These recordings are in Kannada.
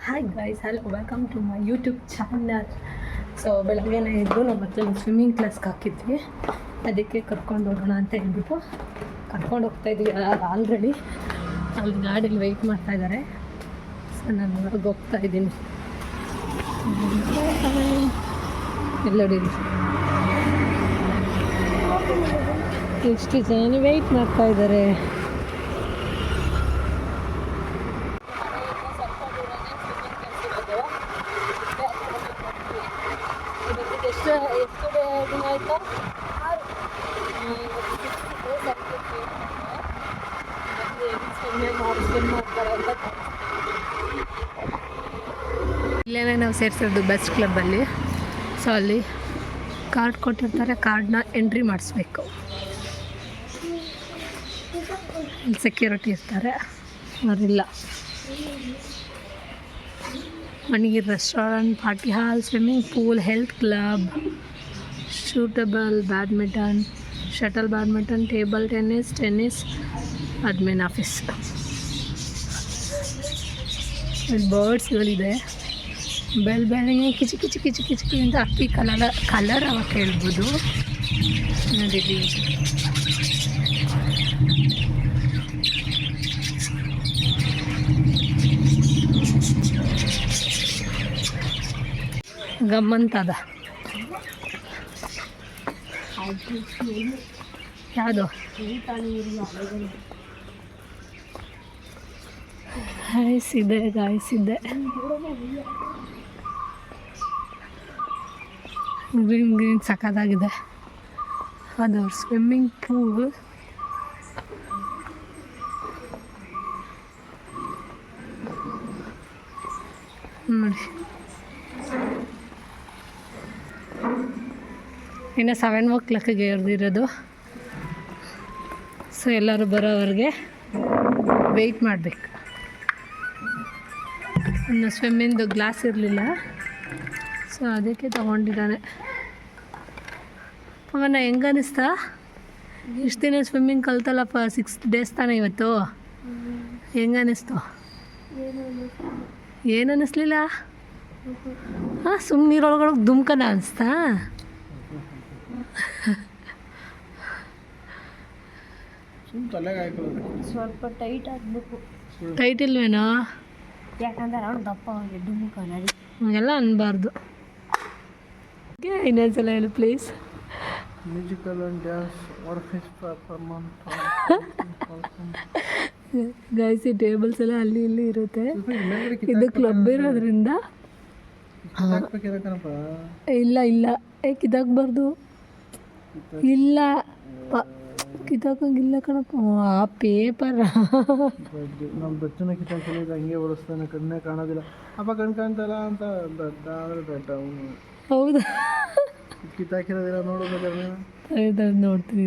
Hi guys, hello, welcome to my YouTube channel. So ಬೆಳಗ್ಗೆನೇ ಇದ್ದು ನಮ್ಮ ಮತ್ತೆ ಸ್ವಿಮ್ಮಿಂಗ್ ಕ್ಲಾಸ್ಗೆ ಹಾಕಿದ್ವಿ. ಅದಕ್ಕೆ ಕರ್ಕೊಂಡು ಹೋಗೋಣ ಅಂತ ಹೇಳ್ಬಿಟ್ಟು ಕರ್ಕೊಂಡು ಹೋಗ್ತಾಯಿದ್ವಿ. ಆಲ್ರೆಡಿ ಅಲ್ಲಿ ಗಾಡೀಲಿ ವೆಯ್ಟ್ ಮಾಡ್ತಾಯಿದ್ದಾರೆ. ಸೊ ನಾನು ಹೊರಗೆ ಹೋಗ್ತಾಯಿದ್ದೀನಿ. ಎಲ್ಲೋಡಿ ಎಷ್ಟು ಜನ ವೆಯ್ಟ್ ಮಾಡ್ತಾಯಿದ್ದಾರೆ. ಎಷ್ಟು ದಿನ ಆಯಿತು? ಇಲ್ಲೇ ನಾವು ಸೇರಿಸೋದು ಬೆಸ್ಟ್ ಕ್ಲಬ್ಬಲ್ಲಿ. ಸೊ ಅಲ್ಲಿ ಕಾರ್ಡ್ ಕೊಟ್ಟಿರ್ತಾರೆ, ಕಾರ್ಡ್ನ ಎಂಟ್ರಿ ಮಾಡಿಸ್ಬೇಕು. ಇಲ್ಲಿ ಸೆಕ್ಯೂರಿಟಿ ಇರ್ತಾರೆ, ಅವರಿಲ್ಲ. ಮಣಿಗಿರ್ restaurant, party hall, swimming pool, health club, ಶೂಟಬಲ್ badminton, shuttle badminton, table tennis, admin office. ಬರ್ಡ್ಸ್ಗಳಿದೆ. ಬೆಳಗ್ಗೆ ಕಿಚಿ ಕಿಚಿ ಕಿಚಿ ಕಿಚಿ ಅಂತ ಅಕ್ಕಿ ಕಲರ್ ಅವಾಗ ಹೇಳ್ಬೋದು. ನೋಡಿದ್ದೀವಿ. ಗಮ್ಮಂತದ ಯಾವುದು ಗಾಯಿಸಿದೆ ಗ್ರೀನ್ ಸಖತ್ತಾಗಿದೆ. ಅದು ಸ್ವಿಮ್ಮಿಂಗ್ ಪೂಲ್. ನೋಡಿ, ಇನ್ನು 7:00 ಇರೋದು. ಸೊ ಎಲ್ಲರೂ ಬರೋವ್ರಿಗೆ ವೆಯ್ಟ್ ಮಾಡಬೇಕು. ಇನ್ನು ಸ್ವಿಮ್ಮಿಂದು ಗ್ಲಾಸ್ ಇರಲಿಲ್ಲ, ಸೊ ಅದಕ್ಕೆ ತಗೊಂಡಿದ್ದಾನೆ. ಅವನ್ನ ಹೆಂಗೆ ಅನ್ನಿಸ್ತಾ? ಇಷ್ಟು ದಿನ ಸ್ವಿಮ್ಮಿಂಗ್ ಕಲ್ತಲ್ಲಪ್ಪ, 6 days ತಾನೆ ಇವತ್ತು. ಹೆಂಗೆ ಅನ್ನಿಸ್ತು? ಏನು ಅನ್ನಿಸ್ಲಿಲ್ಲ? ಹಾಂ, ಸುಮ್ಮನೆ ನೀರೊಳಗಡೆ ದುಮ್ಕನ ಅನಿಸ್ತಾ? ಸ್ವಲ್ಪ ಟೈಟ್ ಆಗಬೇಕು. ಟೈಟ್ ಇಲ್ವೇನೋ? ಯಾಕಂದ್ರೆ ಅವ್ನು ದಪ್ಪ ಡುಮ್ಮುಕನ ಎಲ್ಲ ಅನ್ಬಾರ್ದು. ಇನ್ನೊಂದ್ಸಲ ಹೇಳು please. Musical and dance guys, ಈ ಟೇಬಲ್ಸ್ ಎಲ್ಲ ಅಲ್ಲಿ ಇಲ್ಲಿ ಇರುತ್ತೆ. ಇದು ಕ್ಲಬ್ ಇರೋದ್ರಿಂದ ಇಲ್ಲ ಕಿತ್ತಾಕ್ಬಾರ್ದು. ಇಲ್ಲ ಕಿತ್ತಾಕಂಗಿಲ್ಲ ಕಣಪ್ಪ. ಆ ಪೇಪರ್ ನಮ್ಮ ಬಚ್ಚನ ಕಿತ್ತಾಕಿಲ್ಲ, ಹಂಗೆ ಓಡಿಸ್ತಾನೆ. ಕಣ್ಣೇ ಕಾಣೋದಿಲ್ಲ. ಅಪ್ಪ ಕಣ್ಣು ಕಾಣ್ತಲ್ಲ ಅಂತ ದೊಡ್ಡ ಅವನು. ಹೌದಾ? ಕಿತ್ತಾಕಿರೋದಿಲ್ಲ ನೋಡೋದು. ನೋಡ್ತೀನಿ.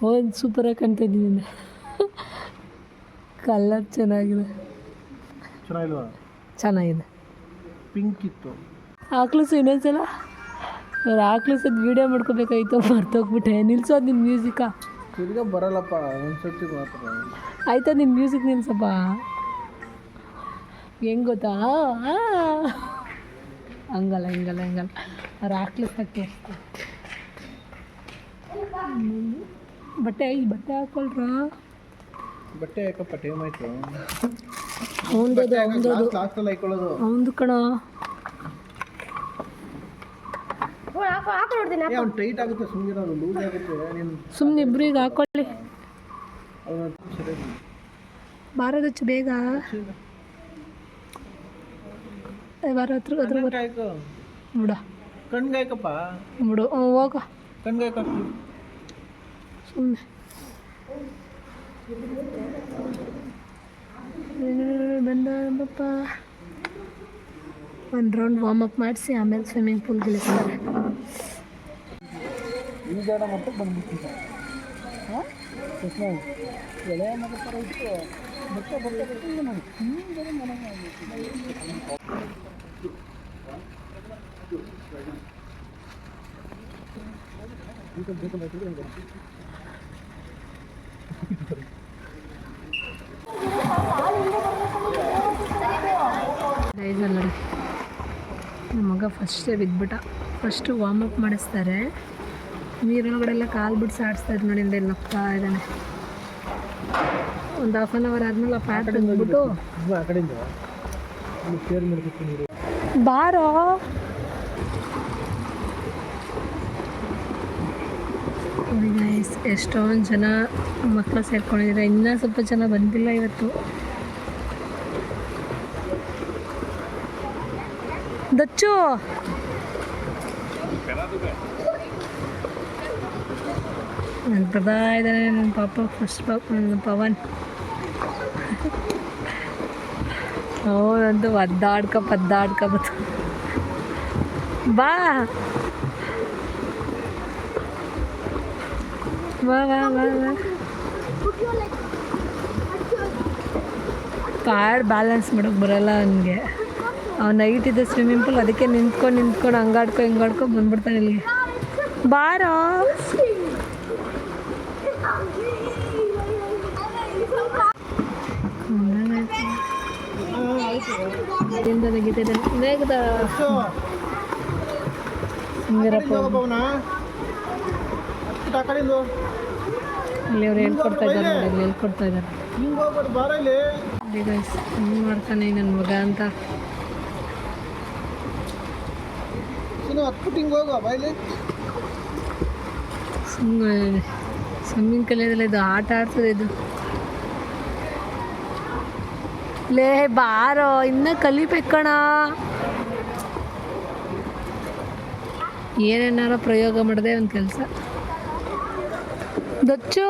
ಒಂದು ಸೂಪರಾಗಿ ಕಾಣ್ತಾ ಇದ್ದೀನಿ. ಕಲರ್ ಚೆನ್ನಾಗಿದೆ. ಚೆನ್ನಾಗಿದೆ. ಪಿಂಕ್ ಇತ್ತು. ಆಕ್ಲಸ್ ಇನ್ನೊಂದ್ಸಲ ಆಕ್ಲಸದ ವೀಡಿಯೋ ಮಾಡ್ಕೋಬೇಕಾಯ್ತು, ಮರ್ತೋಗ್ಬಿಟ್ಟೆ. ನಿಲ್ಸೋದು ನಿನ್ನ ಮ್ಯೂಸಿಕಾ? ತಿರ್ಗಾ ಬರಲ್ಲಪ್ಪ, ಒಂದ್ಸತಿ ಮಾತ್ರ. ಆಯ್ತಾ, ನಿನ್ನ ಮ್ಯೂಸಿಕ್ ನಿಲ್ಸಪ್ಪ. ಹೆಂಗೆ ಗೊತ್ತಾ? ಹಂಗಲ್ಲ ಅವ್ರು ಆಕ್ಲಸ್ದಾಗ ತೋರಿಸ್ತಾರೆ. ಬಟ್ಟೆ ಹಾಕೊಳ್ರ. ಬಟ್ಟೆ ಯಾಕಪ್ಪ? ಟೈಮ್ ಆಯ್ತು. ಅವಂದು ಕಣ. ಟೈಟ್ ಆಗುತ್ತೆ, ಸುಮ್ಮನೆ ಲೂಸ್ ಆಗುತ್ತೆ. ಸುಮ್ಮನೆ ಇಬ್ಬರಿಗೆ ಹಾಕೊಳ್ಳಿ. ಬಾರದಚ್ಚು ಬೇಗ. ಅದ್ರ ಬಿಡ. ಕಣ್ಗಾಯ್ಕಪ್ಪ ಬಿಡು, ಹೋಗ. ಕಣ್ಗಾಯ್ಕ ಸುಮ್ಮನೆ ಬಂದಪ್ಪ. ಒಂದು ರೌಂಡ್ ವಾರ್ಮ್ ಅಪ್ ಮಾಡಿಸಿ ಆಮೇಲೆ ಸ್ವಿಮ್ಮಿಂಗ್ ಪೂಲ್ಗೆ ಇಳಿಸ್ತಾರೆ. ಈಜಾಡ ಮತ್ತೆ ಬಂದ್ಬಿಟ್ಟಿದ್ದ. ಹಾಂ, ಎಳೆಯ ಮಗ ಥರ ಇತ್ತು. ಮತ್ತೆ ಬರ್ತಾ ನೋಡಿ ಏಜಲ್ಲ ರೀ. ನಮ್ಮ ಮಗ ಫಸ್ಟೇ ಬಿದ್ದುಬಿಟ್ಟ. ಫಸ್ಟು ವಾರ್ಮಪ್ ಮಾಡಿಸ್ತಾರೆ, ನೀರೊಳಗಡೆ ಎಲ್ಲ ಕಾಲು ಬಿಡಿಸಿ ಆಡಿಸ್ತಾರೆ ನೋಡಿ, ಇಲ್ಲಿ ನಗ್ತಾ ಇದ್ದಾನೆ. ಒಂದು ಹಾಫ್ ಆನ್ ಅವರ್ ಆದಮೇಲೆ ಆ ಪ್ಯಾಟ್ ತೆಗೆದ್ಬಿಟ್ಟು ಬಾರೋ ಗೈಸ್, ಎಷ್ಟೊಂದು ಜನ ಮಕ್ಕಳು ಸೇರ್ಕೊಂಡಿದ್ದಾರೆ. ಇನ್ನೂ ಸ್ವಲ್ಪ ಜನ ಬಂದಿಲ್ಲ ಇವತ್ತು. ದಚ್ಚು ನನ್ನ ಬರ್ತಾ ಇದ್ದಾನೆ ನನ್ನ ಪಾಪ. ಫಸ್ಟ್ ನನ್ನ ಪವನ್ ಅವನಂತೂ ಪದ್ದಾಡ್ಕ ಬತ್ತು. ಬಾ ಬಾ ಬಾ ಬಾ ಬಾ. ಪ್ಯಾಡ್ ಬ್ಯಾಲೆನ್ಸ್ ಮಾಡೋಕ್ಕೆ ಬರೋಲ್ಲ ಅವನಿಗೆ. ಅವ್ನು ನೈಟ್ ಇದೆ ಸ್ವಿಮ್ಮಿಂಗ್ ಪೂಲ್, ಅದಕ್ಕೆ ನಿಂತ್ಕೊಂಡು ಹಿಂಗಾಡ್ಕೊ ಬಂದ್ಬಿಡ್ತಾನೆ ಇಲ್ಲಿಗೆ. ಬಾರೋ ಇಲ್ಲಿ ಅವ್ರು ಹೇಳ್ಕೊಡ್ತಾ ಇದ್ದಾರೆ ನೋಡಿ, ಇಲ್ಲಿ ಹೇಳ್ಕೊಡ್ತಾ ಇದ್ದಾರೆ. ಹಿಂಗೆ ಮಾಡ್ತಾನೆ ನನ್ನ ಮಗ ಅಂತ. ಸ್ವಿಮ್ಮಿಂಗ್ ಕಲಿಯೋದಿಲ್ಲ, ಇದು ಆಟ ಆಡ್ತದೆ ಇದು. ಲೇ ಬಾರೋ, ಇನ್ನೂ ಕಲಿಬೇಕಣ. ಏನೇನಾರ ಪ್ರಯೋಗ ಮಾಡಿದೆ ಒಂದು ಕೆಲಸ. ದಚ್ಚು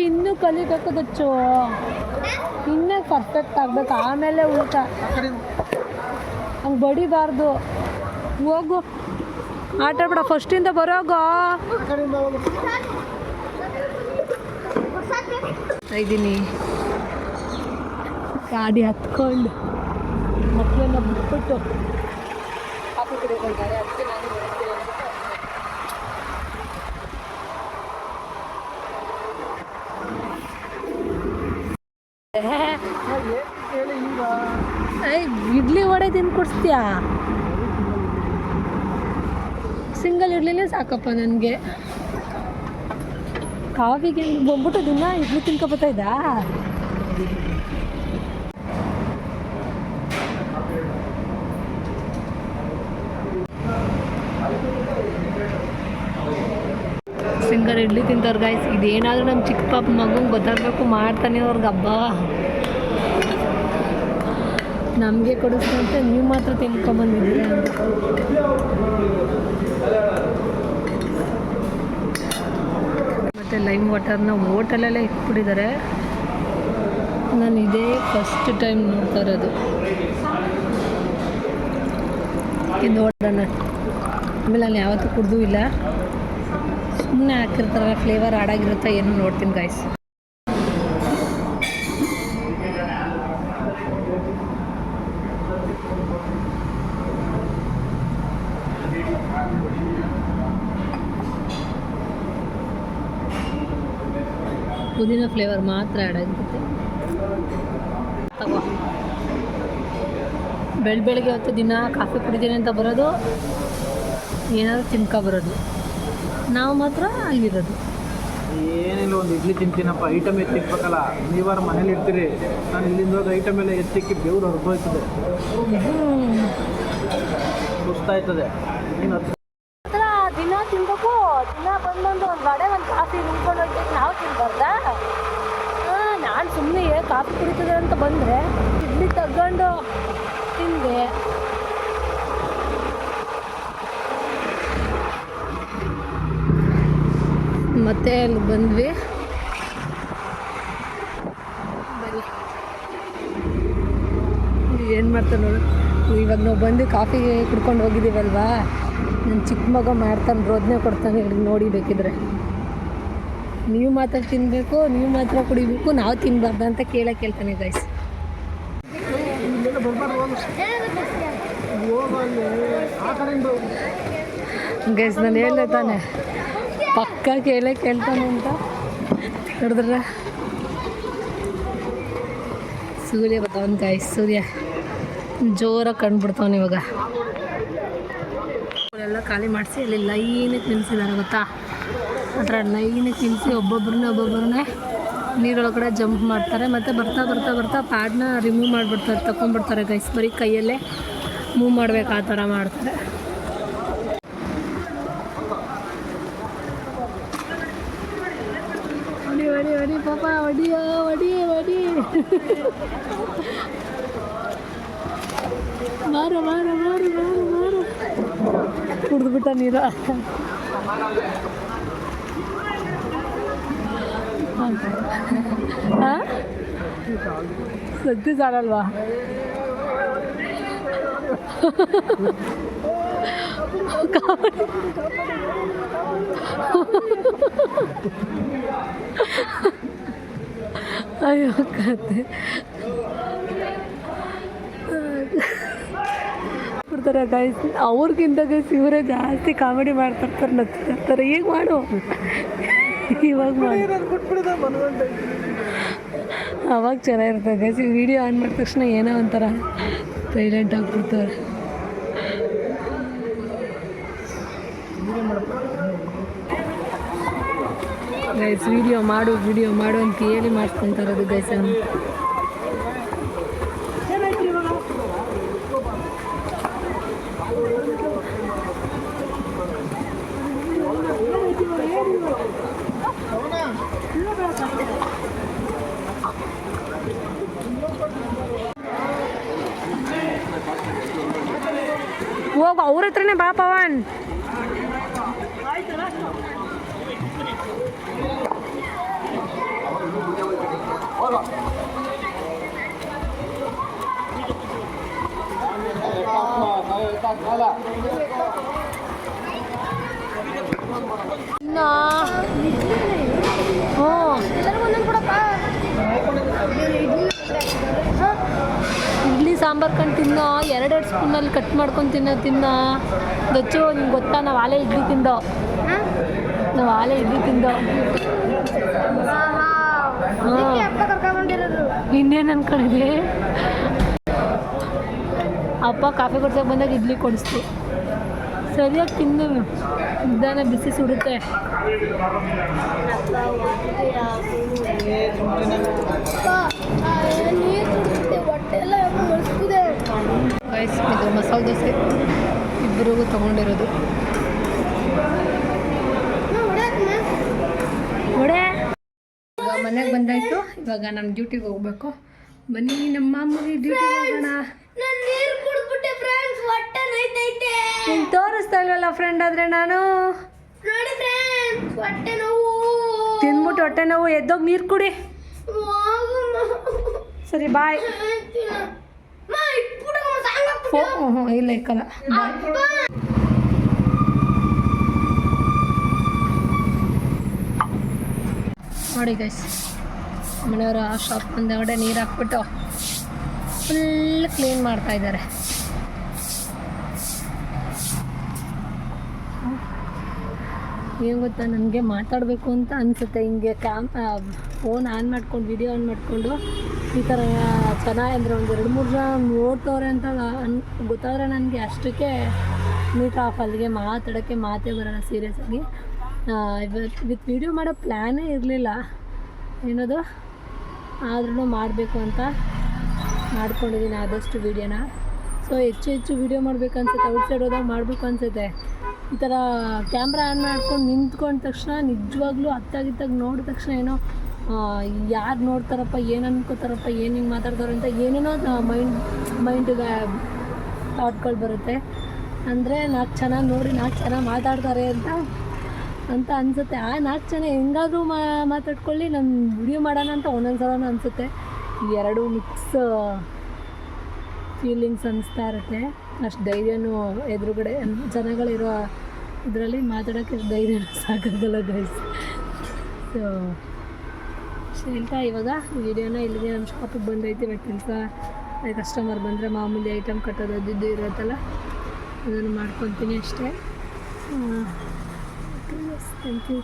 ಇನ್ನೂ ಕಲಿಬೇಕು ದಚ್ಚು, ಇನ್ನೂ ಪರ್ಫೆಕ್ಟ್ ಆಗ್ಬೇಕು, ಆಮೇಲೆ ಊಟ. ಹಂಗೆ ಬಡಿಬಾರ್ದು. ಹೋಗು ಆಟ ಆಡ್ಬೇಡ, ಫಸ್ಟಿಂದ ಬರೋಗೋ. ಇದ್ದೀನಿ ಗಾಡಿ ಹತ್ಕೊಂಡು ಮಕ್ಕಳನ್ನ ಬಿಟ್ಬಿಟ್ಟು ಕಾಫಿ ಕುಡಿಕೊಳ್ತಾರೆ. ಅದಕ್ಕೆ ನಾನು ಇಡ್ಲಿ ವಡೆ ತಿಂದು ಕೊಡಿಸ್ತೀಯಾ? ಸಿಂಗಲ್ ಇಡ್ಲಿನೇ ಸಾಕಪ್ಪ ನನಗೆ. ಕಾಫಿಗೆ ಬಂದ್ಬಿಟ್ಟು ದಿನ ಇಡ್ಲಿ ತಿನ್ಕೊಬತ್ತಾ ಇದ್ದ. ಸಿಂಗಲ್ ಇಡ್ಲಿ ತಿಂತವ್ರು ಗಾಯ್ಸ್. ಇದೇನಾದರೂ ನಮ್ಮ ಚಿಕ್ಕ ಪಾಪ ಮಗಂಗೆ ಗೊತ್ತಾಗಬೇಕು, ಮಾಡ್ತಾನೆ ಅವ್ರಿಗೆ ಹಬ್ಬ. ನಮಗೆ ಕೊಡಿಸ್ತಂತೆ, ನೀವು ಮಾತ್ರ ತಿನ್ಕೊಂಬಂದಿದ್ದೀರ ಅಂತ. ಮತ್ತು ಲೈಮ್ ವಾಟರ್ನ ಹೋಟೆಲಲ್ಲೇ ಇಟ್ಬಿಟ್ಟಿದ್ದಾರೆ. ನಾನು ಇದೇ ಫಸ್ಟ್ ಟೈಮ್ ನೋಡ್ತಾ ಇರೋದು. ನೋಡೋಣ, ಆಮೇಲೆ ನಾನು ಯಾವತ್ತೂ ಕುಡಿದೂ ಇಲ್ಲ. ಸುಮ್ಮನೆ ಹಾಕಿರ್ತಾರೆ, ಫ್ಲೇವರ್ ಆಡಾಗಿರುತ್ತಾ ಏನೋ ನೋಡ್ತೀನಿ ಗಾಯ್ಸ್. ಪುದೀನ ಫ್ಲೇವರ್ ಮಾತ್ರ ಆ್ಯಡ್ ಆಗಿರುತ್ತೆ. ತಗೋ, ಬೆಳಗ್ಗೆ ಹೊತ್ತು ದಿನ ಕಾಫಿ ಕುಡಿತೀನಿ ಅಂತ ಬರೋದು, ಏನಾದರೂ ತಿನ್ಕೊಬರೋದು. ನಾವು ಮಾತ್ರ ಅಲ್ಲಿರೋದು. ಏನಿಲ್ಲ, ಒಂದು ಇಡ್ಲಿ ತಿಂತೀನಪ್ಪ, ಐಟಮ್ ಎತ್ತಿಕ್ಬೇಕಲ್ಲ. ನೀವಾರು ಮನೇಲಿ ಇರ್ತೀರಿ, ನಾನು ಇಲ್ಲಿಂದ ಹೋಗಿ ಐಟಮ್ ಎಲ್ಲ ಎತ್ತಿಕ್ಕಿ ಬೆವ್ರು ಹೊರಗೋಯ್ತದೆ, ಸುಸ್ತಾಯ್ತದೆ. ದಿನ ತಿನ್ಬೇಕು, ದಿನ ಬಂದೊಂದು ಒಂದು ವಡೆ ಒಂದು ಕಾಫಿ ನಿಂತ್ಕೊಂಡು ಹೋಗ್ಬೇಕು, ನಾವು ತಿನ್ಬಾರ್ದಾ? ನಾನು ಸುಮ್ಮನೆ ಕಾಫಿ ಕುಡಿತದೆ ಅಂತ ಬಂದರೆ ಇಡ್ಲಿ ತಗೊಂಡು ತಿಂದೆ. ಮತ್ತೆ ಅಲ್ಲಿ ಬಂದ್ವಿ. ಏನು ಮಾಡ್ತಾನೆ ನೋಡು. ಇವಾಗ ನಾವು ಬಂದು ಕಾಫಿ ಕುಡ್ಕೊಂಡು ಹೋಗಿದ್ದೀವಲ್ವಾ, ನನ್ನ ಚಿಕ್ಕ ಮಗ ಮಾಡ್ತಾನೆ, ರೋದನೆ ಕೊಡ್ತಾನೆ. ನೋಡಿ ಬೇಕಿದ್ರೆ ನೀವು ಮಾತ್ರ ತಿನ್ನಬೇಕು, ನೀವು ಮಾತ್ರ ಕುಡಿಬೇಕು, ನಾವು ತಿನ್ನಬಾರ್ದು ಅಂತ ಕೇಳ್ತಾನೆ ಗೈಸ್. ಗೈಸ್ ನಾನು ಹೇಳ್ದೆ ತಾನೆ, ಪಕ್ಕ ಕೇಳ್ತಾನೆ ಅಂತ. ನೋಡಿದ್ರೆ ಸೂರ್ಯ ಬರ್ತಾವನ್ ಗಾಯ್ಸ್, ಸೂರ್ಯ ಜೋರಾಗಿ ಕಂಡುಬಿಡ್ತಾವನು ಇವಾಗ. ಅವರೆಲ್ಲ ಖಾಲಿ ಮಾಡಿಸಿ ಅಲ್ಲಿ ಲೈನಿಗೆ ನಿಲ್ಲಿಸಿದ್ದಾರೆ ಗೊತ್ತಾ, ಆ ಥರ ಲೈನಿಗೆ ನಿಲ್ಲಿಸಿ ಒಬ್ಬೊಬ್ಬರನ್ನೇ ನೀರೊಳಗಡೆ ಜಂಪ್ ಮಾಡ್ತಾರೆ. ಮತ್ತು ಬರ್ತಾ ಬರ್ತಾ ಬರ್ತಾ ಪ್ಯಾಡ್ನ ರಿಮೂವ್ ಮಾಡಿಬಿಡ್ತಾರೆ, ತಗೊಂಡ್ಬಿಡ್ತಾರೆ ಗೈಸ್. ಬರೀ ಕೈಯಲ್ಲೇ ಮೂವ್ ಮಾಡ್ಬೇಕು, ಆ ಥರ ಮಾಡ್ತಾರೆ. ಹೊಡಿ ಪಾಪ, ಹೊಡಿಯೋ ಹೊಡಿ ಹೊಡಿ ಮಾರು ಮಾರು ಮಾರು ಮಾರು ಮಾರು ಕುಡಿದ್ಬಿಟ್ಟ ನೀರು. ಹಾಂ ಸದ್ಯ ಸಾಲಲ್ವಾ? ಅಯ್ಯೋ ಕತೆ ಬಿಡ್ತಾರೆ ಗೈಸ್. ಅವ್ರಿಗಿಂತ ಗೈಸ್ ಇವರೇ ಜಾಸ್ತಿ ಕಾಮಿಡಿ ಮಾಡ್ತಿರ್ತಾರೆ, ನಗ್ತಿರ್ತಾರೆ. ಈಗ ಮಾಡು, ಇವಾಗ ಮಾಡಿ, ಅವಾಗ ಚೆನ್ನಾಗಿರ್ತದೆ ಗೈಸ್. ವಿಡಿಯೋ ಆನ್ ಮಾಡಿದ ತಕ್ಷಣ ಏನೋ ಒಂಥರ ಸೈಲೆಂಟ್ ಆಗಿಬಿಡ್ತಾರೆ. ಗೈಸ್ ವಿಡಿಯೋ ಮಾಡು ಅಂತ ಹೇಳಿ ಮಾಡ್ಕೊತಾ ಇರೋದು ಗೈಸ್. ಹೋಗು ಅವ್ರ ಹತ್ರನೇ ಬಾ ಪವನ್. ಇಡ್ಲಿ ಸಾಂಬಾರು ಕಂಡು ತಿನ್ನೋ, 2 ಸ್ಪೂನಲ್ಲಿ ಕಟ್ ಮಾಡ್ಕೊಂಡು ತಿನ್ನೋ ದಚ್ಚು. ನಿಂಗೆ ಗೊತ್ತಾ, ನಾವು ಆಲೆ ಇಡ್ಲಿ ತಿಂದೋ. ಇನ್ನೇನು ಅನ್ಕೊಂಡಿದ್ದೆ, ಅಪ್ಪ ಕಾಫಿ ಕೊಡ್ಸೋಕೆ ಬಂದಾಗ ಇಡ್ಲಿ ಕೊಡಿಸ್ತು. ಸರಿಯಾಗಿ ತಿಂದು ನಿಧಾನ, ಬಿಸಿ ಸುಡುತ್ತೆ. ಗೈಸ್ ಇದು ಮಸಾಲೆ ದೋಸೆ ಇಬ್ಬರಿಗೂ ತೊಗೊಂಡಿರೋದು. ಇವಾಗ ಮನೆಗೆ ಬಂದಾಯಿತು. ಇವಾಗ ನಾನು ಡ್ಯೂಟಿಗೆ ಹೋಗ್ಬೇಕು. ಬನ್ನಿ ನಮ್ಮ ಮಾಮೂಲಿ ಡ್ಯೂಟಿಗೆ ಹೋಗೋಣ. ನೀನು ತೋರಿಸ್ತಾ ಇಲ್ವಲ್ಲ ಫ್ರೆಂಡ್ ಆದರೆ ನಾನು ತಿಂದ್ಬಿಟ್ಟು ಹೊಟ್ಟೆ ನೋವು, ಎದ್ದೋಗಿ ನೀರು ಕುಡಿ. ಸರಿ ಬಾಯ್. ಇಲ್ಲ ಇಕ್ಕಲ್ಲ. ನೋಡಿ ಗೈಸ್, ಮನೆಯವರ ಶಾಪ್ ಮುಂದೆಗಡೆ ನೀರು ಹಾಕ್ಬಿಟ್ಟು ಫುಲ್ ಕ್ಲೀನ್ ಮಾಡ್ತಾ ಇದ್ದಾರೆ. ಏನು ಗೊತ್ತಾ, ನನಗೆ ಮಾತಾಡಬೇಕು ಅಂತ ಅನಿಸುತ್ತೆ. ಹಿಂಗೆ ಫೋನ್ ಆನ್ ಮಾಡ್ಕೊಂಡು ವಿಡಿಯೋ ಆನ್ ಮಾಡಿಕೊಂಡು ಈ ಥರ ಚೆನ್ನಾಗಿ ಅಂದರೆ ಒಂದು 2-3 ಜನ ನೋಡ್ತವ್ರೆ ಅಂತ ಗೊತ್ತಾದರೆ ನನಗೆ ಅಷ್ಟಕ್ಕೆ ಮೀಟ್ ಆಫ್. ಅಲ್ಲಿಗೆ ಮಾತಾಡೋಕ್ಕೆ ಮಾತೇ ಬರೋಲ್ಲ ಸೀರಿಯಸ್ ಆಗಿ. ವಿತ್ ವಿಡಿಯೋ ಮಾಡೋ ಪ್ಲ್ಯಾನೇ ಇರಲಿಲ್ಲ ಏನದು, ಆದ್ರೂ ಮಾಡಬೇಕು ಅಂತ ಮಾಡ್ಕೊಂಡಿದ್ದೀನಿ ಆದಷ್ಟು ವೀಡಿಯೋನ. ಸೊ ಹೆಚ್ಚು ವೀಡಿಯೋ ಮಾಡಬೇಕು ಅನ್ಸುತ್ತೆ, ಔಟ್ಸೈಡ್ ಹೋದಾಗ ಮಾಡಬೇಕು ಅನಿಸುತ್ತೆ. ಈ ಥರ ಕ್ಯಾಮ್ರಾ ಆನ್ ಮಾಡ್ಕೊಂಡು ನಿಂತ್ಕೊಂಡ ತಕ್ಷಣ ನಿಜವಾಗ್ಲೂ ಅತ್ತಾಗಿತ್ತಾಗ ನೋಡಿದ ತಕ್ಷಣ ಏನೋ ಯಾರು ನೋಡ್ತಾರಪ್ಪ, ಏನು ಅನ್ಕೋತಾರಪ್ಪ, ಏನು ಹಿಂಗೆ ಮಾತಾಡ್ತಾರೆ ಅಂತ ಏನೇನೋ ಮೈಂಡಿಗೆ ಥಾಟ್ಗಳು ಬರುತ್ತೆ. ಅಂದರೆ 4 ಚೆನ್ನಾಗಿ ನೋಡಿ 4 ಚೆನ್ನಾಗಿ ಮಾತಾಡ್ತಾರೆ ಅಂತ ಅನಿಸುತ್ತೆ. ಆ 4 ಜನ ಹೆಂಗಾದರೂ ಮಾತಾಡ್ಕೊಳ್ಳಿ, ನಾನು ವಿಡಿಯೋ ಮಾಡೋಣ ಅಂತ ಒಂದೊಂದು ಸಲ ಅನಿಸುತ್ತೆ. 2 ಮಿಕ್ಸ್ ಫೀಲಿಂಗ್ಸ್ ಅನಿಸ್ತಾ ಇರುತ್ತೆ. ಅಷ್ಟು ಧೈರ್ಯನೂ ಎದುರುಗಡೆ ಜನಗಳಿರೋ ಇದರಲ್ಲಿ ಮಾತಾಡೋಕ್ಕೆ ಧೈರ್ಯನೂ ಸಾಕಾಗಲ್ಲ ಗೈಸ್. ಸೊ ಹೇಳ್ತಾ ಇವಾಗ ವೀಡಿಯೋನ ಇಲ್ಲಿಗೆ ನಮ್ಮ ಶಾಪಿಗೆ ಬಂದೈತಿ. ಬಟ್ ಕೆಲಸ ಕಸ್ಟಮರ್ ಬಂದರೆ ಮಾಮೂಲಿ ಐಟಮ್ ಕಟ್ಟೋದು ಅದು ಇರುತ್ತಲ್ಲ, ಅದನ್ನು ಮಾಡ್ಕೊತೀನಿ ಅಷ್ಟೇ. Thank you.